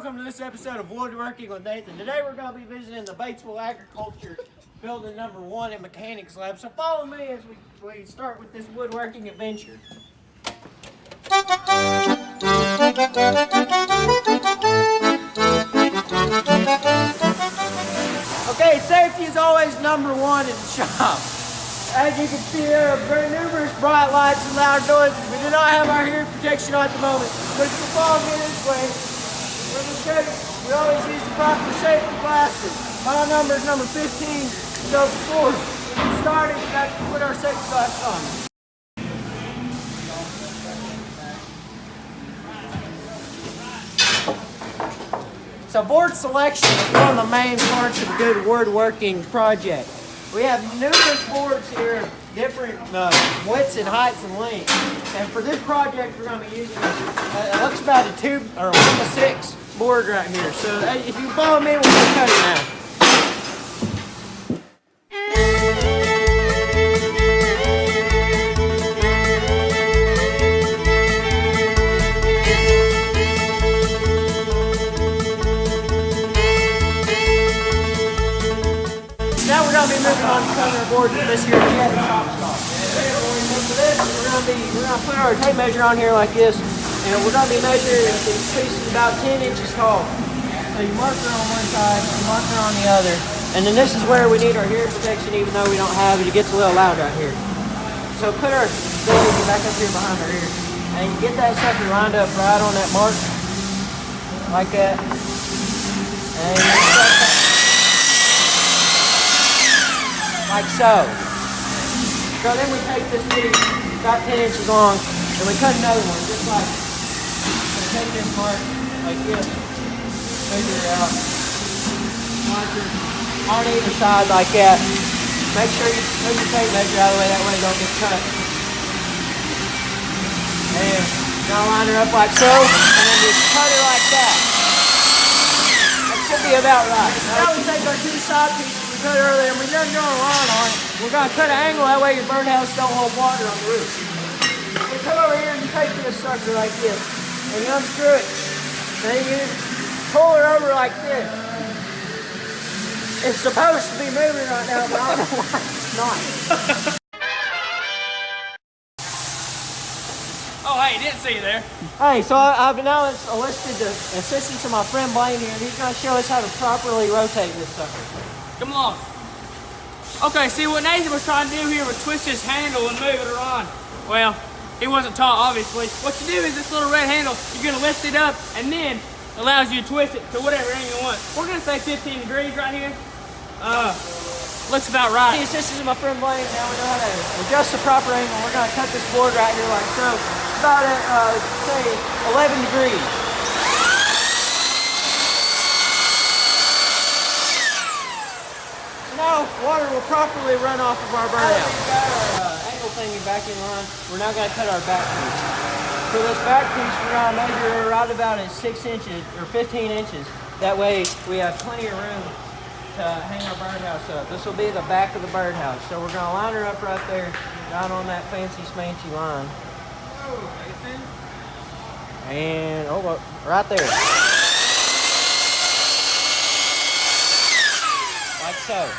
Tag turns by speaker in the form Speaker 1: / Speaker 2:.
Speaker 1: welcome to this episode of Woodworking with Nathan. Today we're going to be visiting the Batesville Agriculture Building number 1 and Mechanics Lab. So follow me as we start with this woodworking adventure. Okay, safety is always number 1 in the shop. As you can see, there are very numerous bright lights and loud noises. We do not have our hearing protection at the moment, but if you follow me this way, we always use the proper safety glasses. My number is number 15. So before we get started, we got to put our safety glasses on. So board selection is one of the main parts of a good woodworking project. We have numerous boards here, different widths and heights and lengths. And for this project, we're going to be using, it looks about a 1:6 board right here. So if you follow me, we're going to cut it now. Now we're going to be moving on to cutting our board with this here jet top saw. For this, we're going to put our tape measure on here like this, and we're going to be measuring these pieces about 10 inches tall. So you marker on one side, you marker on the other, and then this is where we need our hearing protection, even though we don't have it. It gets a little loud right here. So put our baby back up here behind our ear, and you get that sucker lined up right on that mark, like that, and like so. So then we take this piece, about 10 inches long, and we cut another one, just like, so take this part, like this, measure it out, marker on either side like that. Make sure you move your tape measure out of the way, that way it don't get cut. And now line her up like so, and then just cut her like that. That should be about right. Now we take our 2 side pieces we cut earlier, and we done draw a line on it. We're going to cut an angle, that way your bird house don't hold water on the roof. You come over here and you take this sucker like this, and you unscrew it. Then you pull her over like this. It's supposed to be moving right now, but I don't know why it's not.
Speaker 2: Oh, hey, didn't see you there.
Speaker 1: Hey, so I've now enlisted the assistance of my friend Blaine here, and he's going to show us how to properly rotate this sucker.
Speaker 2: Come along. Okay, see what Nathan was trying to do here was twist this handle and move it around. Well, he wasn't taught, obviously. What you do is this little red handle, you're gonna lift it up and then allows you to twist it to whatever angle you want. We're gonna say 15 degrees right here. Looks about right.
Speaker 1: The assistance of my friend Blaine, now we know how to adjust the proper angle. We're gonna cut this board right here like so. About at, say, 11 degrees. Now water will properly run off of our burn out. We've got our angle thingy back in line. We're now going to cut our back piece. For this back piece, we're going to measure right about at 6 inches or 15 inches. That way we have plenty of room to hang our birdhouse up. This will be the back of the birdhouse. So we're going to line her up right there, down on that fancy smancy line.
Speaker 2: Oh, Nathan.
Speaker 1: And, right there. Like so.